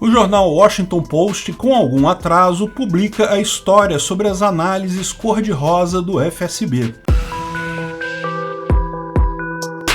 O jornal Washington Post, com algum atraso, publica a história sobre as análises cor-de-rosa do FSB.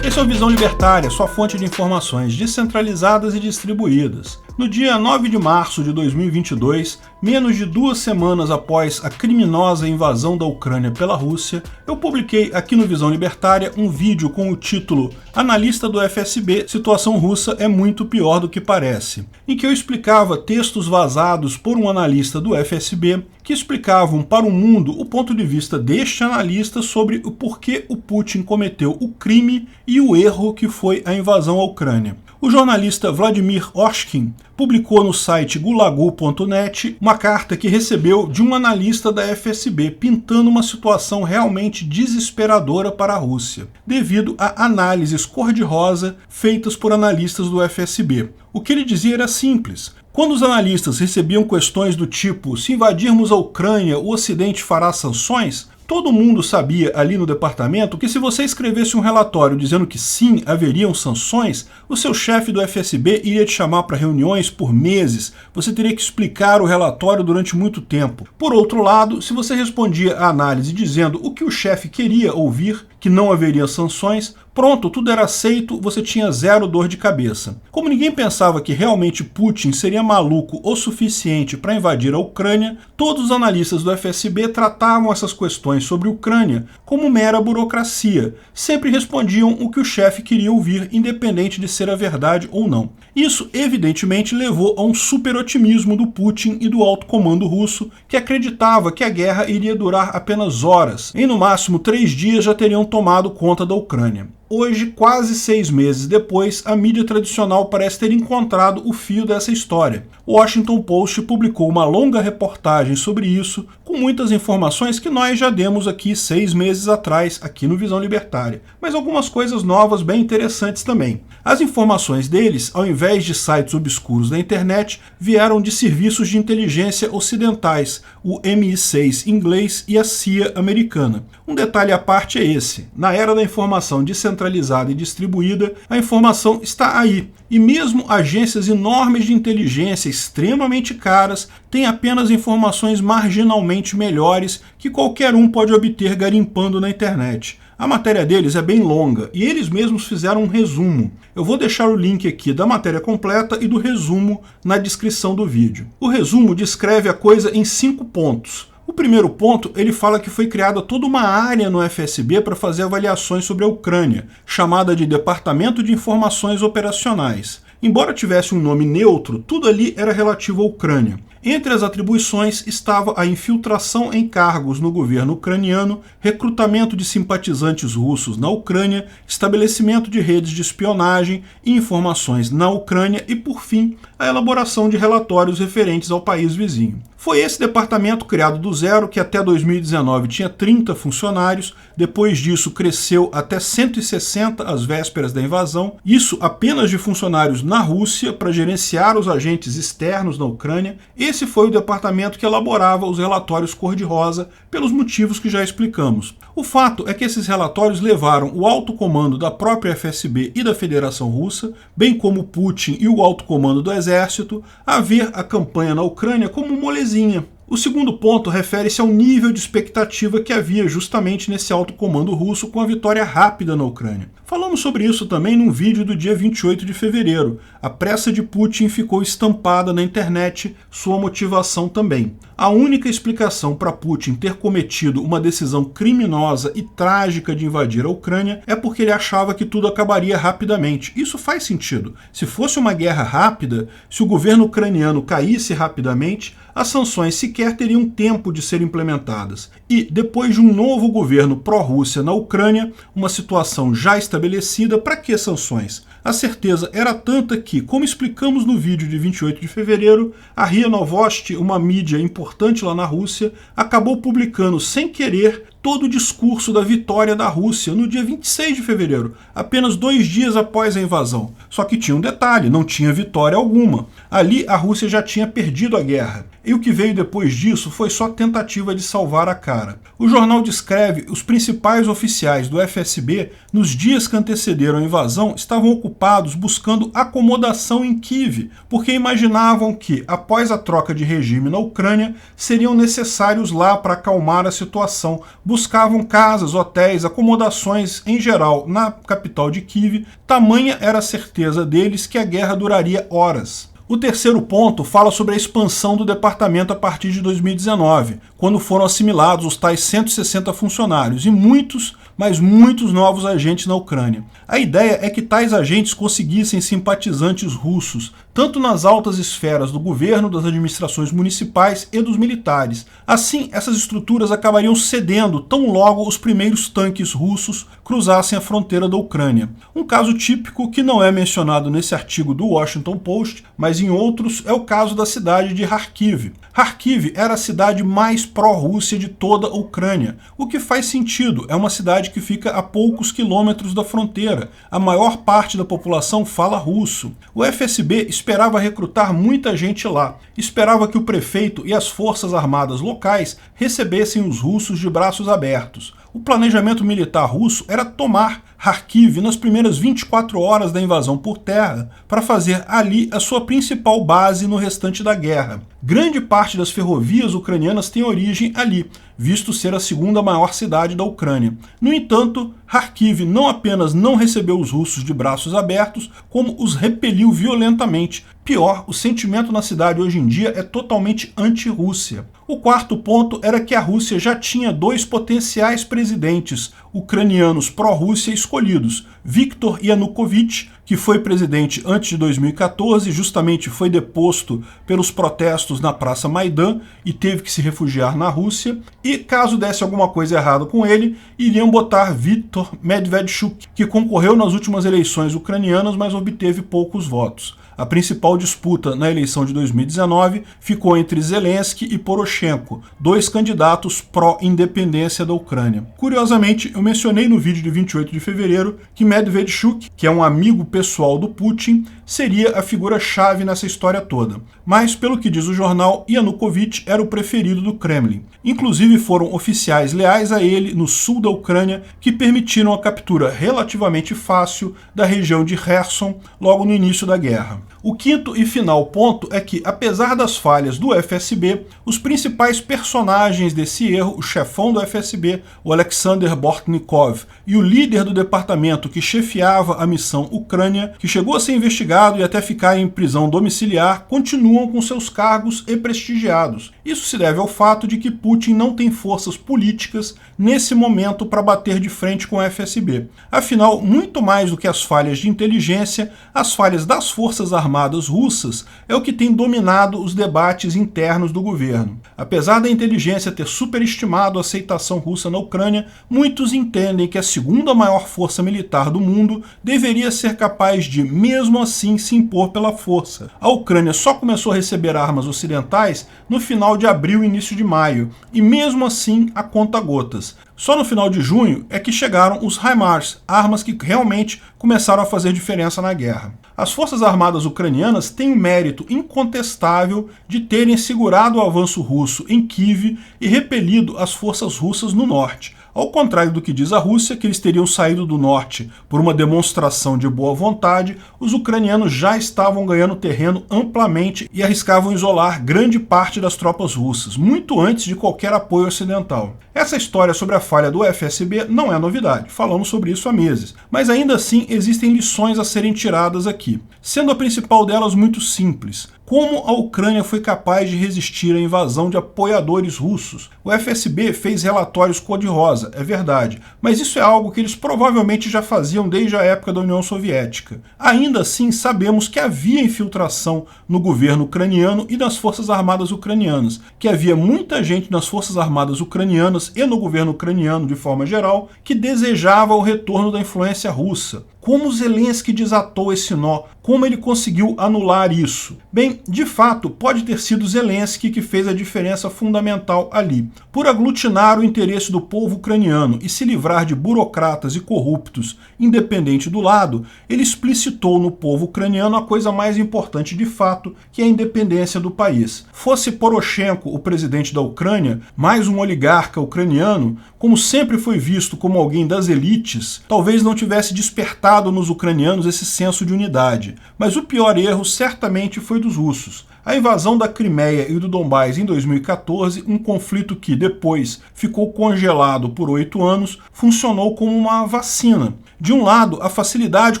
Esse é o Visão Libertária, sua fonte de informações descentralizadas e distribuídas. No dia 9 de março de 2022, menos de 2 semanas após a criminosa invasão da Ucrânia pela Rússia, eu publiquei aqui no Visão Libertária um vídeo com o título Analista do FSB, situação russa é muito pior do que parece, em que eu explicava textos vazados por um analista do FSB que explicavam para o mundo o ponto de vista deste analista sobre o porquê o Putin cometeu o crime e o erro que foi a invasão à Ucrânia. O jornalista Vladimir Oshkin publicou no site gulagu.net uma carta que recebeu de um analista da FSB pintando uma situação realmente desesperadora para a Rússia, devido a análises cor-de-rosa feitas por analistas do FSB. O que ele dizia era simples. Quando os analistas recebiam questões do tipo se invadirmos a Ucrânia, o Ocidente fará sanções? Todo mundo sabia ali no departamento que se você escrevesse um relatório dizendo que sim, haveriam sanções, o seu chefe do FSB iria te chamar para reuniões por meses, você teria que explicar o relatório durante muito tempo. Por outro lado, se você respondia à análise dizendo o que o chefe queria ouvir, que não haveria sanções, pronto, tudo era aceito, você tinha zero dor de cabeça. Como ninguém pensava que realmente Putin seria maluco o suficiente para invadir a Ucrânia, todos os analistas do FSB tratavam essas questões sobre a Ucrânia como mera burocracia, sempre respondiam o que o chefe queria ouvir, independente de ser a verdade ou não. Isso, evidentemente, levou a um superotimismo do Putin e do alto comando russo, que acreditava que a guerra iria durar apenas horas, em no máximo 3 dias já teriam tomado conta da Ucrânia. Hoje, quase 6 meses depois, a mídia tradicional parece ter encontrado o fio dessa história. O Washington Post publicou uma longa reportagem sobre isso, com muitas informações que nós já demos aqui 6 meses atrás, aqui no Visão Libertária, mas algumas coisas novas bem interessantes também. As informações deles, ao invés de sites obscuros da internet, vieram de serviços de inteligência ocidentais, o MI6 inglês e a CIA americana. Um detalhe à parte é esse: na era da informação descentralizada e distribuída, a informação está aí, e mesmo agências enormes de inteligência extremamente caras têm apenas informações marginalmente melhores que qualquer um pode obter garimpando na internet. A matéria deles é bem longa e eles mesmos fizeram um resumo. Eu vou deixar o link aqui da matéria completa e do resumo na descrição do vídeo. O resumo descreve a coisa em 5 pontos. O primeiro ponto, ele fala que foi criada toda uma área no FSB para fazer avaliações sobre a Ucrânia, chamada de Departamento de Informações Operacionais. Embora tivesse um nome neutro, tudo ali era relativo à Ucrânia. Entre as atribuições estava a infiltração em cargos no governo ucraniano, recrutamento de simpatizantes russos na Ucrânia, estabelecimento de redes de espionagem e informações na Ucrânia e, por fim, a elaboração de relatórios referentes ao país vizinho. Foi esse departamento criado do zero que até 2019 tinha 30 funcionários, depois disso cresceu até 160 às vésperas da invasão, isso apenas de funcionários na Rússia para gerenciar os agentes externos na Ucrânia. Esse foi o departamento que elaborava os relatórios cor-de-rosa, pelos motivos que já explicamos. O fato é que esses relatórios levaram o alto comando da própria FSB e da Federação Russa, bem como Putin e o alto comando do Exército, a ver a campanha na Ucrânia como molezinha. O segundo ponto refere-se ao nível de expectativa que havia justamente nesse alto comando russo com a vitória rápida na Ucrânia. Falamos sobre isso também num vídeo do dia 28 de fevereiro. A pressa de Putin ficou estampada na internet, sua motivação também. A única explicação para Putin ter cometido uma decisão criminosa e trágica de invadir a Ucrânia é porque ele achava que tudo acabaria rapidamente. Isso faz sentido. Se fosse uma guerra rápida, se o governo ucraniano caísse rapidamente, as sanções sequer teriam tempo de ser implementadas. E, depois de um novo governo pró-Rússia na Ucrânia, uma situação já estabelecida, para que sanções? A certeza era tanta que, como explicamos no vídeo de 28 de fevereiro, a RIA Novosti, uma mídia importante lá na Rússia, acabou publicando sem querer todo o discurso da vitória da Rússia no dia 26 de fevereiro, apenas 2 dias após a invasão. Só que tinha um detalhe, não tinha vitória alguma. Ali a Rússia já tinha perdido a guerra. E o que veio depois disso foi só tentativa de salvar a casa. cara. O jornal descreve os principais oficiais do FSB nos dias que antecederam a invasão estavam ocupados buscando acomodação em Kiev, porque imaginavam que, após a troca de regime na Ucrânia, seriam necessários lá para acalmar a situação. Buscavam casas, hotéis, acomodações em geral na capital de Kiev, tamanha era a certeza deles que a guerra duraria horas. O terceiro ponto fala sobre a expansão do departamento a partir de 2019, quando foram assimilados os tais 160 funcionários e muitos, mas muitos novos agentes na Ucrânia. A ideia é que tais agentes conseguissem simpatizantes russos, tanto nas altas esferas do governo, das administrações municipais e dos militares. Assim, essas estruturas acabariam cedendo tão logo os primeiros tanques russos cruzassem a fronteira da Ucrânia. Um caso típico que não é mencionado nesse artigo do Washington Post, mas em outros, é o caso da cidade de Kharkiv. Kharkiv era a cidade mais pró-Rússia de toda a Ucrânia, o que faz sentido, é uma cidade que fica a poucos quilômetros da fronteira. A maior parte da população fala russo. O FSB esperava recrutar muita gente lá, esperava que o prefeito e as forças armadas locais recebessem os russos de braços abertos. O planejamento militar russo era tomar Kharkiv nas primeiras 24 horas da invasão por terra, para fazer ali a sua principal base no restante da guerra. Grande parte das ferrovias ucranianas tem origem ali, visto ser a segunda maior cidade da Ucrânia. No entanto, Kharkiv não apenas não recebeu os russos de braços abertos, como os repeliu violentamente. Pior, o sentimento na cidade hoje em dia é totalmente anti-Rússia. O quarto ponto era que a Rússia já tinha dois potenciais presidentes ucranianos pró-Rússia escolhidos, Viktor Yanukovych, que foi presidente antes de 2014, justamente foi deposto pelos protestos na Praça Maidan e teve que se refugiar na Rússia, e caso desse alguma coisa errada com ele, iriam botar Viktor Medvedchuk, que concorreu nas últimas eleições ucranianas, mas obteve poucos votos. A principal disputa na eleição de 2019 ficou entre Zelensky e Poroshenko, dois candidatos pró-independência da Ucrânia. Curiosamente, eu mencionei no vídeo de 28 de fevereiro que Medvedchuk, que é um amigo pessoal do Putin, seria a figura-chave nessa história toda. Mas, pelo que diz o jornal, Yanukovych era o preferido do Kremlin. Inclusive foram oficiais leais a ele no sul da Ucrânia que permitiram a captura relativamente fácil da região de Kherson logo no início da guerra. O quinto e final ponto é que, apesar das falhas do FSB, os principais personagens desse erro, o chefão do FSB, o Alexander Bortnikov, e o líder do departamento que chefiava a missão Ucrânia, que chegou a ser investigado e até ficar em prisão domiciliar, continuam com seus cargos e prestigiados. Isso se deve ao fato de que Putin não tem forças políticas nesse momento para bater de frente com o FSB. Afinal, muito mais do que as falhas de inteligência, as falhas das forças armadas russas é o que tem dominado os debates internos do governo. Apesar da inteligência ter superestimado a aceitação russa na Ucrânia, muitos entendem que a segunda maior força militar do mundo deveria ser capaz de, mesmo assim, se impor pela força. A Ucrânia só começou a receber armas ocidentais no final de abril e início de maio, e mesmo assim a conta-gotas. Só no final de junho é que chegaram os HIMARS, armas que realmente começaram a fazer diferença na guerra. As forças armadas ucranianas têm o mérito incontestável de terem segurado o avanço russo em Kiev e repelido as forças russas no norte. Ao contrário do que diz a Rússia, que eles teriam saído do norte por uma demonstração de boa vontade, os ucranianos já estavam ganhando terreno amplamente e arriscavam isolar grande parte das tropas russas, muito antes de qualquer apoio ocidental. Essa história sobre a falha do FSB não é novidade, falamos sobre isso há meses, mas ainda assim existem lições a serem tiradas aqui, sendo a principal delas muito simples. Como a Ucrânia foi capaz de resistir à invasão de apoiadores russos? O FSB fez relatórios cor-de-rosa, é verdade, mas isso é algo que eles provavelmente já faziam desde a época da União Soviética. Ainda assim, sabemos que havia infiltração no governo ucraniano e nas forças armadas ucranianas, que havia muita gente nas forças armadas ucranianas e no governo ucraniano de forma geral que desejava o retorno da influência russa. Como Zelensky desatou esse nó? Como ele conseguiu anular isso? Bem, Porém, de fato, pode ter sido Zelensky que fez a diferença fundamental ali. Por aglutinar o interesse do povo ucraniano e se livrar de burocratas e corruptos, independente do lado, ele explicitou no povo ucraniano a coisa mais importante de fato, que é a independência do país. Fosse Poroshenko o presidente da Ucrânia, mais um oligarca ucraniano, como sempre foi visto como alguém das elites, talvez não tivesse despertado nos ucranianos esse senso de unidade. Mas o pior erro certamente foi dos russos. A invasão da Crimeia e do Donbás em 2014, um conflito que depois ficou congelado por 8 anos, funcionou como uma vacina. De um lado, a facilidade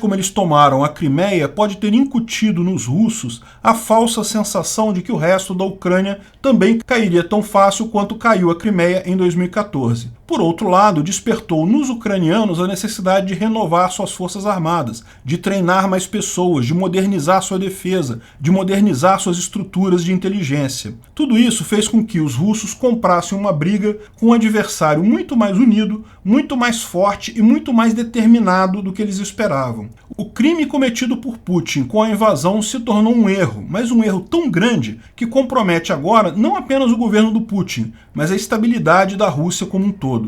como eles tomaram a Crimeia pode ter incutido nos russos a falsa sensação de que o resto da Ucrânia também cairia tão fácil quanto caiu a Crimeia em 2014. Por outro lado, despertou nos ucranianos a necessidade de renovar suas forças armadas, de treinar mais pessoas, de modernizar sua defesa, de modernizar suas estruturas de inteligência. Tudo isso fez com que os russos comprassem uma briga com um adversário muito mais unido, muito mais forte e muito mais determinado do que eles esperavam. O crime cometido por Putin com a invasão se tornou um erro, mas um erro tão grande que compromete agora não apenas o governo do Putin, mas a estabilidade da Rússia como um todo.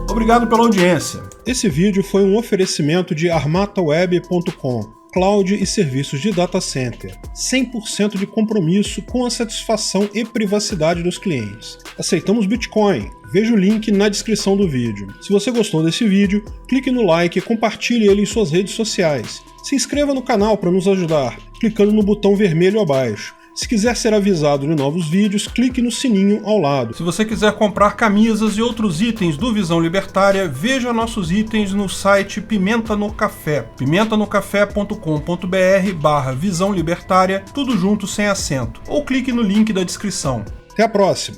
Obrigado pela audiência. Esse vídeo foi um oferecimento de armataweb.com, cloud e serviços de data center, 100% de compromisso com a satisfação e privacidade dos clientes. Aceitamos Bitcoin. Veja o link na descrição do vídeo. Se você gostou desse vídeo, clique no like e compartilhe ele em suas redes sociais. Se inscreva no canal para nos ajudar, clicando no botão vermelho abaixo. Se quiser ser avisado de novos vídeos, clique no sininho ao lado. Se você quiser comprar camisas e outros itens do Visão Libertária, veja nossos itens no site Pimenta no Café, pimentanocafé.com.br/Visão Libertária, tudo junto sem acento, ou clique no link da descrição. Até a próxima!